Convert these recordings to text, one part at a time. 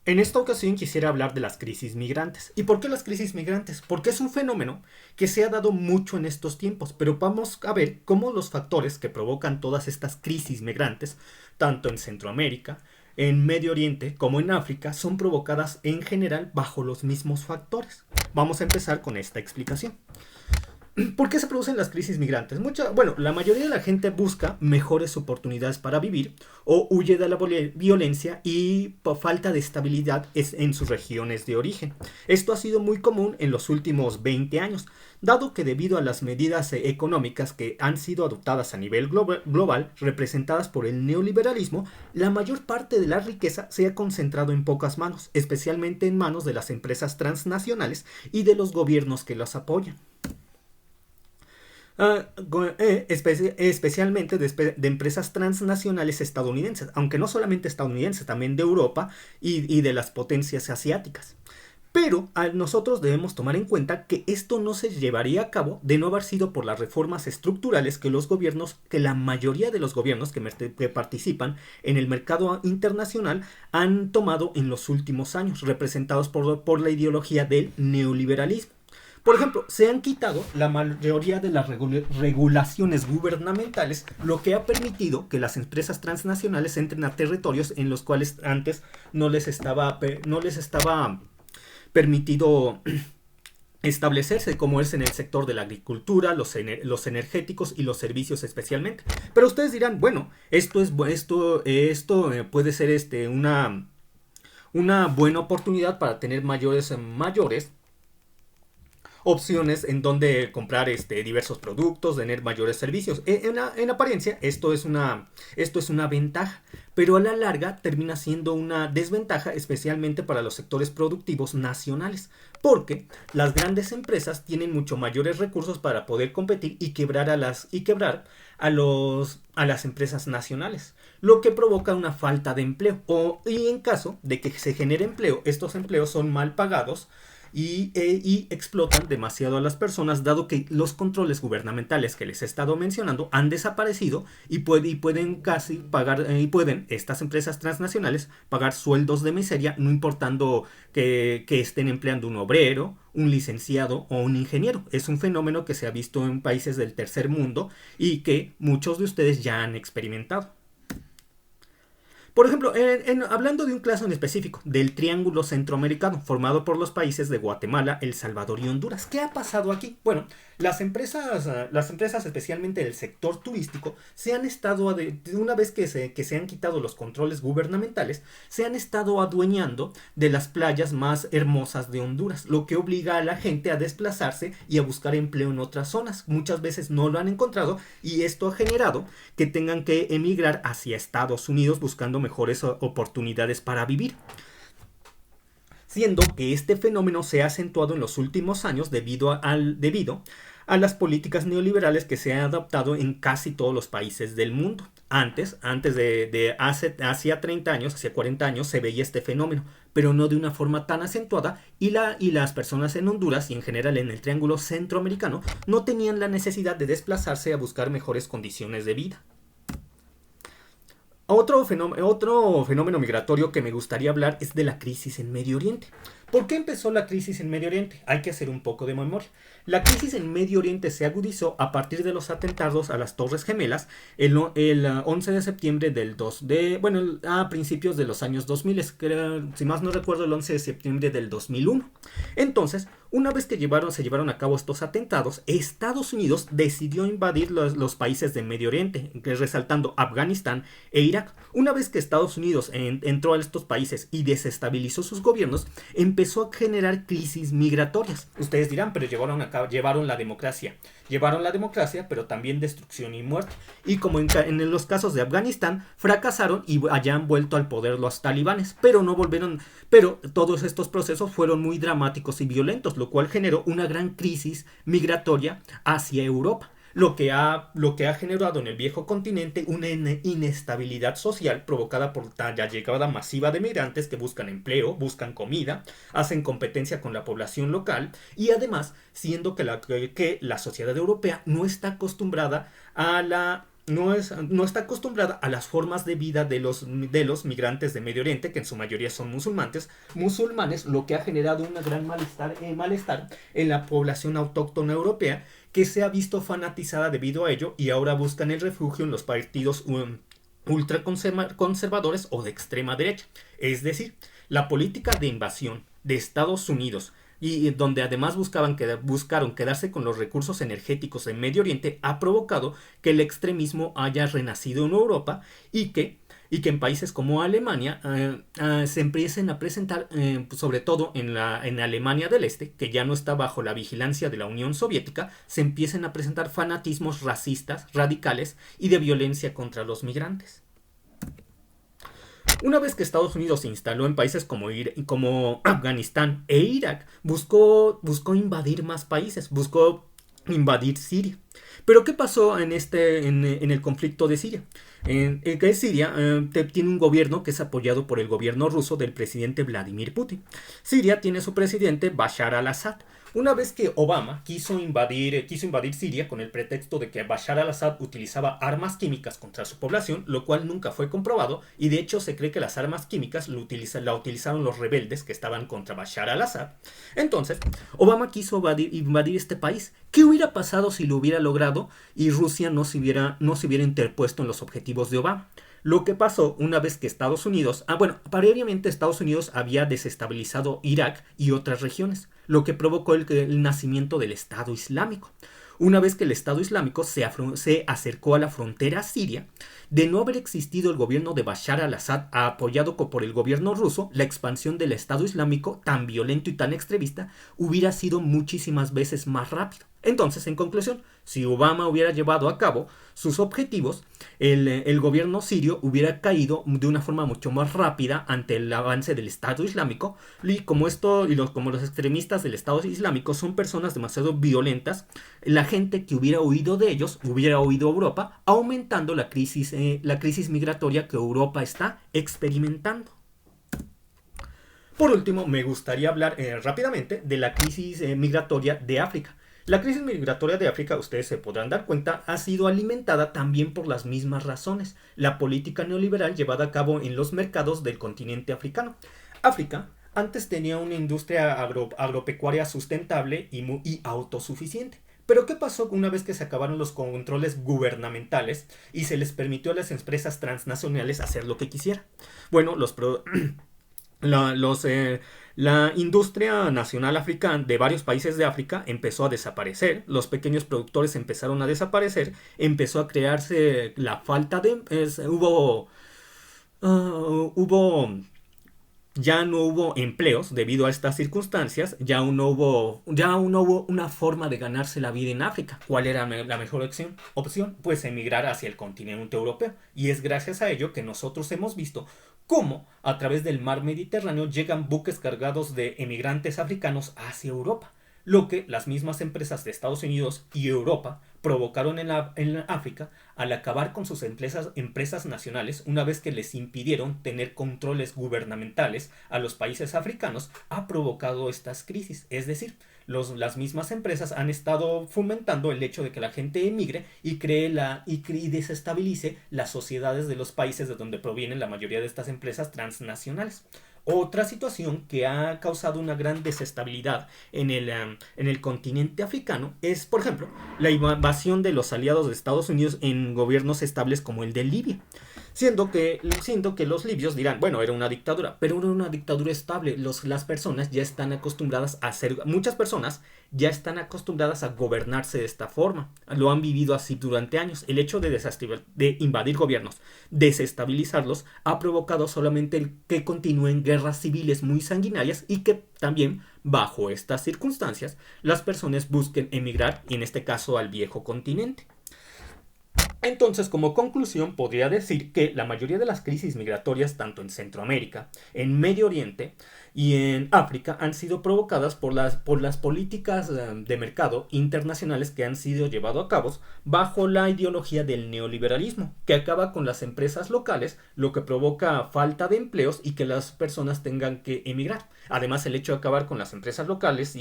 En esta ocasión quisiera hablar de las crisis migrantes. ¿Y por qué las crisis migrantes? Porque es un fenómeno que se ha dado mucho en estos tiempos, pero vamos a ver cómo los factores que provocan todas estas crisis migrantes, tanto en Centroamérica, en Medio Oriente como en África, son provocadas en general bajo los mismos factores. Vamos a empezar con esta explicación. ¿Por qué se producen las crisis migrantes? La mayoría de la gente busca mejores oportunidades para vivir o huye de la violencia y por falta de estabilidad en sus regiones de origen. Esto ha sido muy común en los últimos 20 años, dado que debido a las medidas económicas que han sido adoptadas a nivel global, representadas por el neoliberalismo, la mayor parte de la riqueza se ha concentrado en pocas manos, especialmente en manos de las empresas transnacionales y de los gobiernos que las apoyan. Especialmente de empresas transnacionales estadounidenses, aunque no solamente estadounidenses, también de Europa y de las potencias asiáticas. Pero nosotros debemos tomar en cuenta que esto no se llevaría a cabo de no haber sido por las reformas estructurales que la mayoría de los gobiernos que participan en el mercado internacional han tomado en los últimos años, representados por la ideología del neoliberalismo. Por ejemplo, se han quitado la mayoría de las regulaciones gubernamentales, lo que ha permitido que las empresas transnacionales entren a territorios en los cuales antes no les estaba permitido establecerse, como es en el sector de la agricultura, los energéticos y los servicios especialmente. Pero ustedes dirán, bueno, esto puede ser una buena oportunidad para tener mayores opciones en donde comprar diversos productos, tener mayores servicios. En apariencia, esto es una ventaja, pero a la larga termina siendo una desventaja, especialmente para los sectores productivos nacionales, porque las grandes empresas tienen mucho mayores recursos para poder competir y quebrar a las empresas nacionales, lo que provoca una falta de empleo. Y en caso de que se genere empleo, estos empleos son mal pagados y explotan demasiado a las personas, dado que los controles gubernamentales que les he estado mencionando han desaparecido pueden casi pagar y pueden estas empresas transnacionales pagar sueldos de miseria, no importando que estén empleando un obrero, un licenciado o un ingeniero. Es un fenómeno que se ha visto en países del tercer mundo y que muchos de ustedes ya han experimentado. Por ejemplo, hablando de un caso en específico, del Triángulo Centroamericano, formado por los países de Guatemala, El Salvador y Honduras. ¿Qué ha pasado aquí? Bueno, las empresas especialmente del sector turístico, una vez que se han quitado los controles gubernamentales, se han estado adueñando de las playas más hermosas de Honduras, lo que obliga a la gente a desplazarse y a buscar empleo en otras zonas. Muchas veces no lo han encontrado y esto ha generado que tengan que emigrar hacia Estados Unidos buscando mejores oportunidades para vivir, siendo que este fenómeno se ha acentuado en los últimos años debido a las políticas neoliberales que se han adoptado en casi todos los países del mundo. Antes hacia 30 años, hacia 40 años, se veía este fenómeno, pero no de una forma tan acentuada, y las personas en Honduras y en general en el Triángulo Centroamericano no tenían la necesidad de desplazarse a buscar mejores condiciones de vida. Otro fenómeno migratorio que me gustaría hablar es de la crisis en Medio Oriente. ¿Por qué empezó la crisis en Medio Oriente? Hay que hacer un poco de memoria. La crisis en Medio Oriente se agudizó a partir de los atentados a las Torres Gemelas el 11 de septiembre a principios de los años 2000, si más no recuerdo, el 11 de septiembre del 2001. Entonces, una vez que se llevaron a cabo estos atentados, Estados Unidos decidió invadir los países de Medio Oriente, resaltando Afganistán e Irak. Una vez que Estados Unidos entró a estos países y desestabilizó sus gobiernos, empezó a generar crisis migratorias. Ustedes dirán, pero llevaron la democracia. Llevaron la democracia, pero también destrucción y muerte. Y como en los casos de Afganistán, fracasaron y allá han vuelto al poder los talibanes, pero todos estos procesos fueron muy dramáticos y violentos, lo cual generó una gran crisis migratoria hacia Europa, lo que ha generado en el viejo continente una inestabilidad social provocada por la llegada masiva de migrantes que buscan empleo, buscan comida, hacen competencia con la población local y además siendo que la sociedad europea no está acostumbrada a no está acostumbrada a las formas de vida de los migrantes de Medio Oriente, que en su mayoría son musulmanes, lo que ha generado un gran malestar en la población autóctona europea, que se ha visto fanatizada debido a ello y ahora buscan el refugio en los partidos ultraconservadores o de extrema derecha. Es decir, la política de invasión de Estados Unidos y donde además buscaron quedarse con los recursos energéticos en Medio Oriente, ha provocado que el extremismo haya renacido en Europa y que en países como Alemania se empiecen a presentar, sobre todo en Alemania del Este, que ya no está bajo la vigilancia de la Unión Soviética, se empiecen a presentar fanatismos racistas, radicales y de violencia contra los migrantes. Una vez que Estados Unidos se instaló en países como Afganistán e Irak, buscó invadir más países, buscó invadir Siria. Pero ¿qué pasó en el conflicto de Siria? Que Siria tiene un gobierno que es apoyado por el gobierno ruso del presidente Vladimir Putin. Siria tiene su presidente Bashar al-Assad. Una vez que Obama quiso invadir Siria con el pretexto de que Bashar al-Assad utilizaba armas químicas contra su población, lo cual nunca fue comprobado, y de hecho se cree que las armas químicas la utilizaron los rebeldes que estaban contra Bashar al-Assad. Entonces, Obama quiso invadir este país. ¿Qué hubiera pasado si lo hubiera logrado y Rusia no se hubiera interpuesto en los objetivos de Obama? Lo que pasó una vez que Estados Unidos, previamente Estados Unidos había desestabilizado Irak y otras regiones, lo que provocó el nacimiento del Estado Islámico. Una vez que el Estado Islámico se acercó a la frontera siria, de no haber existido el gobierno de Bashar al-Assad apoyado por el gobierno ruso, la expansión del Estado Islámico, tan violento y tan extremista, hubiera sido muchísimas veces más rápido. Entonces, en conclusión, si Obama hubiera llevado a cabo sus objetivos, el gobierno sirio hubiera caído de una forma mucho más rápida ante el avance del Estado Islámico, y como los extremistas del Estado Islámico son personas demasiado violentas, la gente que hubiera huido de ellos hubiera huido a Europa, aumentando la crisis migratoria que Europa está experimentando. Por último, me gustaría hablar rápidamente de la crisis migratoria de África. La crisis migratoria de África, ustedes se podrán dar cuenta, ha sido alimentada también por las mismas razones, la política neoliberal llevada a cabo en los mercados del continente africano. África antes tenía una industria agropecuaria sustentable y autosuficiente. Pero ¿qué pasó una vez que se acabaron los controles gubernamentales y se les permitió a las empresas transnacionales hacer lo que quisieran? Bueno, la industria nacional africana de varios países de África empezó a desaparecer, los pequeños productores empezaron a desaparecer, empezó a crearse la falta de... Ya no hubo empleos debido a estas circunstancias, ya no hubo una forma de ganarse la vida en África. ¿Cuál era la mejor opción? Pues emigrar hacia el continente europeo. Y es gracias a ello que nosotros hemos visto cómo a través del mar Mediterráneo llegan buques cargados de emigrantes africanos hacia Europa. Lo que las mismas empresas de Estados Unidos y Europa provocaron en África al acabar con sus empresas nacionales una vez que les impidieron tener controles gubernamentales a los países africanos, ha provocado estas crisis. Es decir, las mismas empresas han estado fomentando el hecho de que la gente emigre y desestabilice las sociedades de los países de donde provienen la mayoría de estas empresas transnacionales. Otra situación que ha causado una gran desestabilidad en el continente africano es, por ejemplo, la invasión de los aliados de Estados Unidos en gobiernos estables como el de Libia. Siendo que los libios dirán, bueno, era una dictadura, pero era una dictadura estable. Las personas ya están acostumbradas muchas personas ya están acostumbradas a gobernarse de esta forma. Lo han vivido así durante años. El hecho de invadir gobiernos, desestabilizarlos, ha provocado solamente que continúen guerras civiles muy sanguinarias y que también, bajo estas circunstancias, las personas busquen emigrar, y en este caso al viejo continente. Entonces, como conclusión, podría decir que la mayoría de las crisis migratorias, tanto en Centroamérica, en Medio Oriente y en África, han sido provocadas por las políticas de mercado internacionales que han sido llevadas a cabo bajo la ideología del neoliberalismo, que acaba con las empresas locales, lo que provoca falta de empleos y que las personas tengan que emigrar. Además, el hecho de acabar con las empresas locales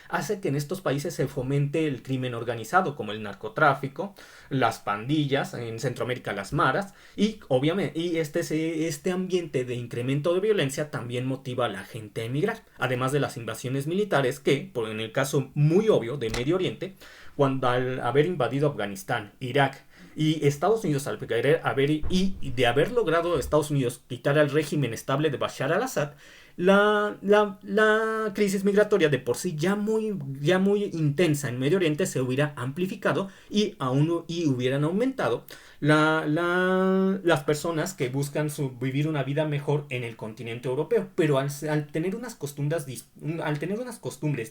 hace que en estos países se fomente el crimen organizado, como el narcotráfico, la las pandillas, en Centroamérica las maras, y obviamente este ambiente de incremento de violencia también motiva a la gente a emigrar, además de las invasiones militares que, en el caso muy obvio de Medio Oriente, cuando al haber invadido Afganistán, Irak, y Estados Unidos, al querer de haber logrado Estados Unidos quitar al régimen estable de Bashar al-Assad, la crisis migratoria de por sí ya muy intensa en Medio Oriente se hubiera amplificado y hubieran aumentado las personas que buscan vivir una vida mejor en el continente europeo. Pero al tener unas costumbres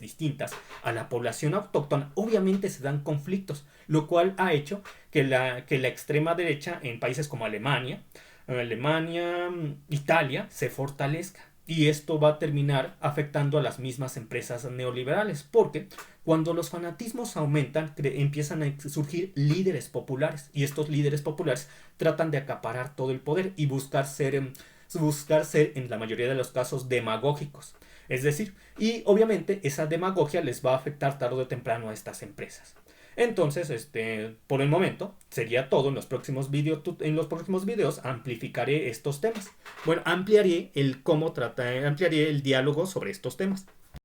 distintas a la población autóctona, obviamente se dan conflictos, lo cual ha hecho que la extrema derecha en países como Alemania, Italia, se fortalezca. Y esto va a terminar afectando a las mismas empresas neoliberales, porque cuando los fanatismos aumentan, empiezan a surgir líderes populares, y estos líderes populares tratan de acaparar todo el poder y buscar ser en la mayoría de los casos demagógicos. Es decir, y obviamente esa demagogia les va a afectar tarde o temprano a estas empresas. Entonces, por el momento, sería todo. En los próximos videos amplificaré estos temas. Bueno, ampliaré el diálogo sobre estos temas.